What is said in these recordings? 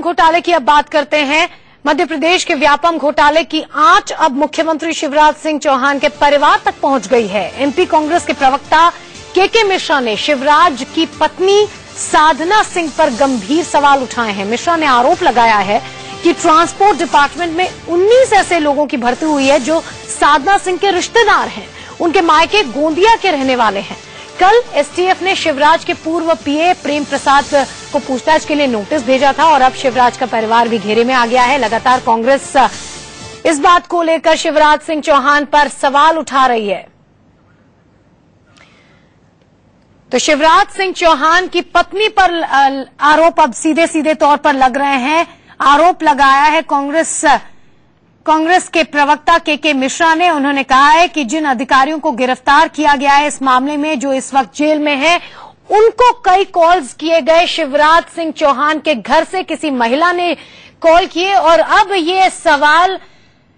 व्यापम घोटाले की अब बात करते हैं। मध्य प्रदेश के व्यापम घोटाले की आंच अब मुख्यमंत्री शिवराज सिंह चौहान के परिवार तक पहुंच गई है। एमपी कांग्रेस के प्रवक्ता के मिश्रा ने शिवराज की पत्नी साधना सिंह पर गंभीर सवाल उठाए हैं। मिश्रा ने आरोप लगाया है कि ट्रांसपोर्ट डिपार्टमेंट में 19 ऐसे लोगों की भर्ती हुई है जो साधना सिंह के रिश्तेदार हैं। उनके मायके गोंदिया के रहने वाले हैं। कल एसटीएफ ने शिवराज के पूर्व पीए प्रेम प्रसाद को पूछताछ के लिए नोटिस भेजा था और अब शिवराज का परिवार भी घेरे में आ गया है। लगातार कांग्रेस इस बात को लेकर शिवराज सिंह चौहान पर सवाल उठा रही है। तो शिवराज सिंह चौहान की पत्नी पर आरोप अब सीधे सीधे तौर पर लग रहे हैं। आरोप लगाया है कांग्रेस के प्रवक्ता के मिश्रा ने। उन्होंने कहा है कि जिन अधिकारियों को गिरफ्तार किया गया है इस मामले में, जो इस वक्त जेल में है, उनको कई कॉल्स किए गए शिवराज सिंह चौहान के घर से। किसी महिला ने कॉल किए और अब ये सवाल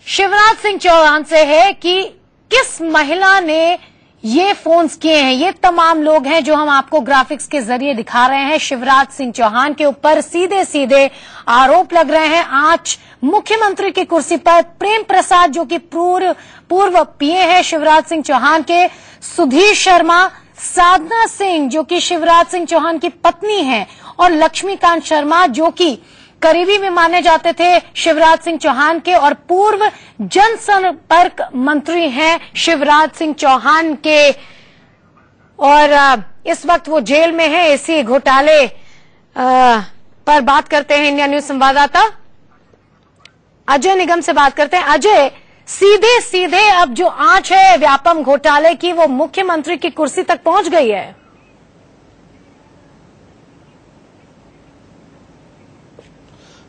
शिवराज सिंह चौहान से है कि किस महिला ने ये फोन्स किए हैं। ये तमाम लोग हैं जो हम आपको ग्राफिक्स के जरिए दिखा रहे हैं। शिवराज सिंह चौहान के ऊपर सीधे सीधे आरोप लग रहे हैं। आज मुख्यमंत्री की कुर्सी पर प्रेम प्रसाद जो कि पूर्व पीए हैं शिवराज सिंह चौहान के, सुधीर शर्मा, साधना सिंह जो कि शिवराज सिंह चौहान की पत्नी हैं, और लक्ष्मीकांत शर्मा जो कि करीबी में माने जाते थे शिवराज सिंह चौहान के और पूर्व जनसंपर्क मंत्री हैं शिवराज सिंह चौहान के, और इस वक्त वो जेल में है। इसी घोटाले पर बात करते हैं इंडिया न्यूज संवाददाता अजय निगम से बात करते हैं। अजय, सीधे सीधे अब जो आंच है व्यापम घोटाले की वो मुख्यमंत्री की कुर्सी तक पहुंच गई है।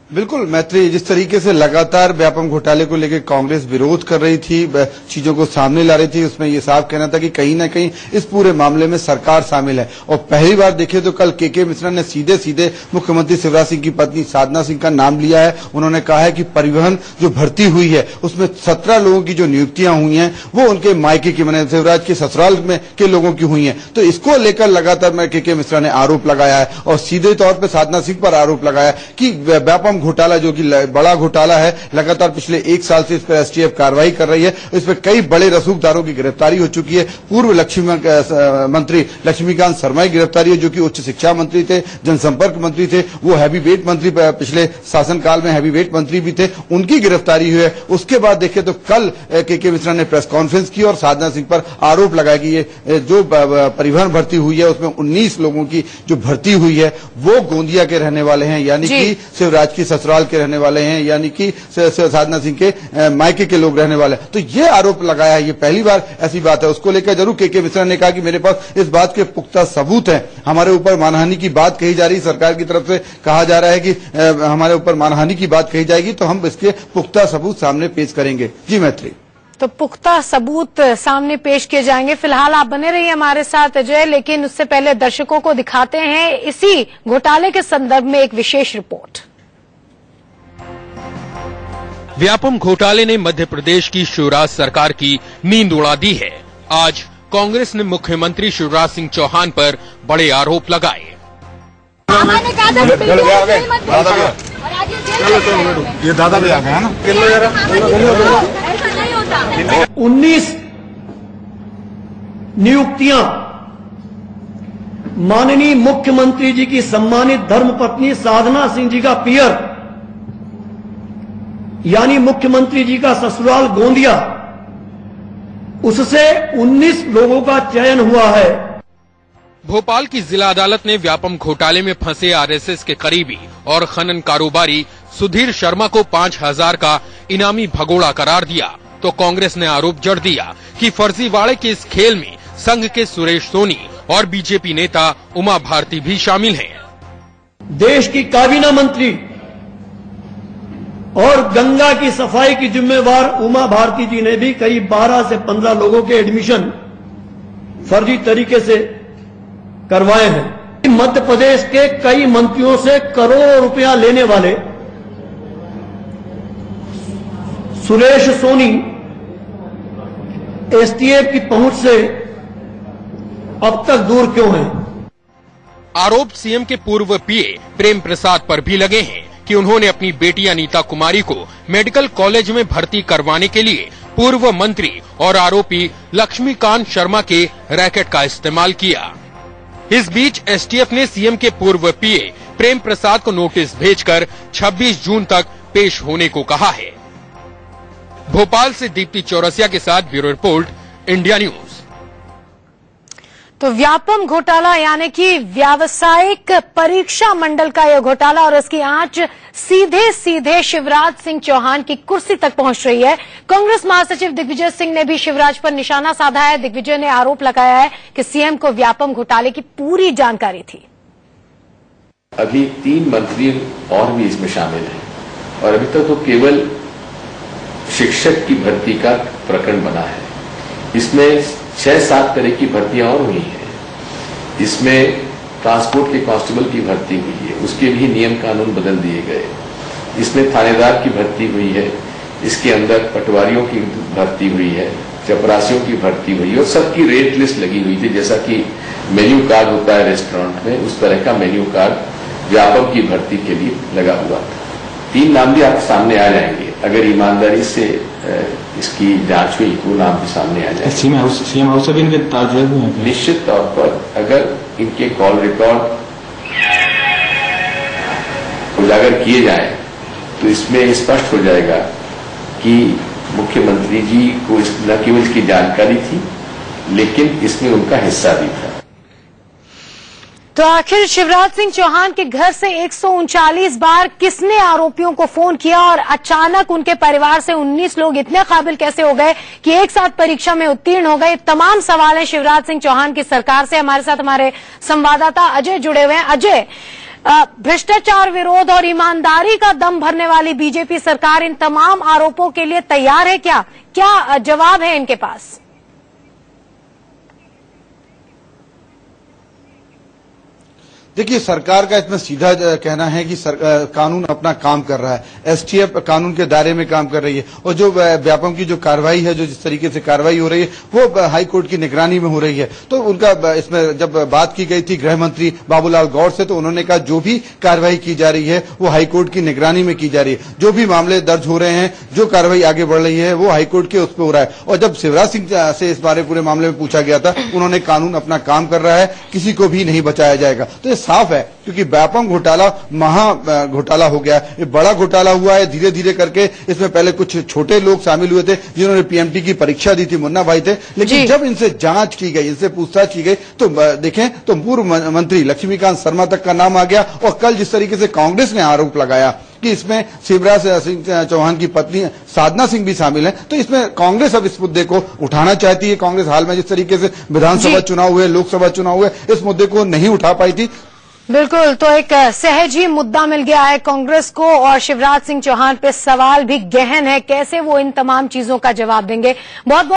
बिल्कुल मैत्री, जिस तरीके से लगातार व्यापम घोटाले को लेकर कांग्रेस विरोध कर रही थी, चीजों को सामने ला रही थी, उसमें यह साफ कहना था कि कहीं ना कहीं इस पूरे मामले में सरकार शामिल है। और पहली बार देखे तो कल के मिश्रा ने सीधे सीधे मुख्यमंत्री शिवराज सिंह की पत्नी साधना सिंह का नाम लिया है। उन्होंने कहा है कि परिवहन जो भर्ती हुई है उसमें 17 लोगों की जो नियुक्तियां हुई हैं वो उनके मायके की, मैंने शिवराज के ससुराल में के लोगों की हुई हैं। तो इसको लेकर लगातार के मिश्रा ने आरोप लगाया है और सीधे तौर पर साधना सिंह पर आरोप लगाया कि व्यापम घोटाला जो कि बड़ा घोटाला है, लगातार पिछले 1 साल से इस पर एसटीएफ कार्रवाई कर रही है। इस पर कई बड़े रसूखदारों की गिरफ्तारी हो चुकी है। पूर्व मंत्री लक्ष्मीकांत शर्मा की गिरफ्तारी है जो कि उच्च शिक्षा मंत्री थे, जनसंपर्क मंत्री थे, वो हैवी वेट मंत्री पिछले शासनकाल में हैवी वेट मंत्री भी थे, उनकी गिरफ्तारी हुई है। उसके बाद देखें तो कल के मिश्रा ने प्रेस कॉन्फ्रेंस की और साधना सिंह पर आरोप लगाया कि ये जो परिवहन भर्ती हुई है उसमें 19 लोगों की जो भर्ती हुई है वो गोंदिया के रहने वाले हैं, यानी कि शिवराज की ससुराल के रहने वाले हैं, यानी कि साधना सिंह के मायके के लोग रहने वाले हैं। तो ये आरोप लगाया है, ये पहली बार ऐसी बात है। उसको लेकर जरूर के मिश्रा ने कहा कि मेरे पास इस बात के पुख्ता सबूत हैं। हमारे ऊपर मानहानि की बात कही जा रही, सरकार की तरफ से कहा जा रहा है कि हमारे ऊपर मानहानि की बात कही जाएगी तो हम इसके पुख्ता सबूत सामने पेश करेंगे। जी मैत्री, तो पुख्ता सबूत सामने पेश किए जाएंगे। फिलहाल आप बने रहिए हमारे साथ अजय, लेकिन उससे पहले दर्शकों को दिखाते हैं इसी घोटाले के संदर्भ में एक विशेष रिपोर्ट। व्यापम घोटाले ने मध्य प्रदेश की शिवराज सरकार की नींद उड़ा दी है। आज कांग्रेस ने मुख्यमंत्री शिवराज सिंह चौहान पर बड़े आरोप लगाए। ये दादा भी आ गया ना। 19 नियुक्तियां माननीय मुख्यमंत्री जी की सम्मानित धर्मपत्नी साधना सिंह जी का पियर यानी मुख्यमंत्री जी का ससुराल गोंदिया, उससे 19 लोगों का चयन हुआ है। भोपाल की जिला अदालत ने व्यापम घोटाले में फंसे आरएसएस के करीबी और खनन कारोबारी सुधीर शर्मा को 5000 का इनामी भगोड़ा करार दिया। तो कांग्रेस ने आरोप जड़ दिया कि फर्जीवाड़े के इस खेल में संघ के सुरेश सोनी और बीजेपी नेता उमा भारती भी शामिल हैं। देश की काबीना मंत्री और गंगा की सफाई की जिम्मेवार उमा भारती जी ने भी करीब 12 से 15 लोगों के एडमिशन फर्जी तरीके से करवाए हैं। मध्य प्रदेश के कई मंत्रियों से करोड़ों रुपया लेने वाले सुरेश सोनी एसटीएफ की पहुंच से अब तक दूर क्यों हैं? आरोप सीएम के पूर्व पीए प्रेम प्रसाद पर भी लगे हैं कि उन्होंने अपनी बेटी अनीता कुमारी को मेडिकल कॉलेज में भर्ती करवाने के लिए पूर्व मंत्री और आरोपी लक्ष्मीकांत शर्मा के रैकेट का इस्तेमाल किया। इस बीच एसटीएफ ने सीएम के पूर्व पीए प्रेम प्रसाद को नोटिस भेजकर 26 जून तक पेश होने को कहा है। भोपाल से दीप्ति चौरसिया के साथ ब्यूरो रिपोर्ट, इंडिया न्यूज। तो व्यापम घोटाला यानी कि व्यावसायिक परीक्षा मंडल का यह घोटाला और इसकी आंच सीधे सीधे शिवराज सिंह चौहान की कुर्सी तक पहुंच रही है। कांग्रेस महासचिव दिग्विजय सिंह ने भी शिवराज पर निशाना साधा है। दिग्विजय ने आरोप लगाया है कि सीएम को व्यापम घोटाले की पूरी जानकारी थी। अभी 3 मंत्री और भी इसमें शामिल हैं और अभी तक तो केवल शिक्षक की भर्ती का प्रकरण बना है। इसमें 6-7 तरह की भर्तियां और हुई हैं। इसमें ट्रांसपोर्ट के कांस्टेबल की भर्ती हुई है, उसके भी नियम कानून बदल दिए गए। इसमें थानेदार की भर्ती हुई है, इसके अंदर पटवारियों की भर्ती हुई है, चपरासियों की भर्ती हुई है और सबकी रेट लिस्ट लगी हुई थी। जैसा कि मेन्यू कार्ड होता है रेस्टोरेंट में, उस तरह का मेन्यू कार्ड व्यापम की भर्ती के लिए लगा हुआ था। 3 नाम भी आपके सामने आ जाएंगे। अगर ईमानदारी से इसकी जांच हुई तो नाम भी सामने आ जाएंगे। सीएम हाउस से भी इनके ताल्लुक हैं। निश्चित तौर पर अगर इनके कॉल रिकॉर्ड उजागर किए जाए तो इसमें स्पष्ट हो जाएगा कि मुख्यमंत्री जी को न केवल इसकी जानकारी थी लेकिन इसमें उनका हिस्सा भी था। तो आखिर शिवराज सिंह चौहान के घर से 139 बार किसने आरोपियों को फोन किया और अचानक उनके परिवार से 19 लोग इतने काबिल कैसे हो गए कि एक साथ परीक्षा में उत्तीर्ण हो गए? तमाम सवाल हैं शिवराज सिंह चौहान की सरकार से। हमारे साथ हमारे संवाददाता अजय जुड़े हुए हैं। अजय, भ्रष्टाचार विरोध और ईमानदारी का दम भरने वाली बीजेपी सरकार इन तमाम आरोपों के लिए तैयार है क्या? क्या जवाब है इनके पास? देखिए, सरकार का इसमें सीधा कहना है कि कानून अपना काम कर रहा है। एसटीएफ कानून के दायरे में काम कर रही है और जो व्यापम की जो कार्रवाई है, जो जिस तरीके से कार्रवाई हो रही है वो हाई कोर्ट की निगरानी में हो रही है। तो उनका इसमें जब बात की गई थी गृह मंत्री बाबूलाल गौर से, तो उन्होंने कहा जो भी कार्रवाई की जा रही है वो हाई कोर्ट की निगरानी में की जा रही है। जो भी मामले दर्ज हो रहे हैं, जो कार्रवाई आगे बढ़ रही है वो हाई कोर्ट के उस पर हो रहा है। और जब शिवराज सिंह से इस बारे पूरे मामले में पूछा गया था, उन्होंने कानून अपना काम कर रहा है, किसी को भी नहीं बचाया जाएगा। तो साफ है, क्योंकि व्यापम घोटाला महा घोटाला हो गया, ये बड़ा घोटाला हुआ है। धीरे धीरे करके इसमें पहले कुछ छोटे लोग शामिल हुए थे जिन्होंने पीएमटी की परीक्षा दी थी, मुन्ना भाई थे, लेकिन जब इनसे जांच की गई, इनसे पूछताछ की गई तो देखें तो पूर्व मंत्री लक्ष्मीकांत शर्मा तक का नाम आ गया। और कल जिस तरीके से कांग्रेस ने आरोप लगाया कि इसमें शिवराज सिंह चौहान की पत्नी साधना सिंह भी शामिल है, तो इसमें कांग्रेस अब इस मुद्दे को उठाना चाहती है। कांग्रेस हाल में जिस तरीके से विधानसभा चुनाव हुए, लोकसभा चुनाव हुए, इस मुद्दे को नहीं उठा पाई थी। बिल्कुल, तो एक सहज ही मुद्दा मिल गया है कांग्रेस को और शिवराज सिंह चौहान पे सवाल भी गहन है, कैसे वो इन तमाम चीजों का जवाब देंगे। बहुत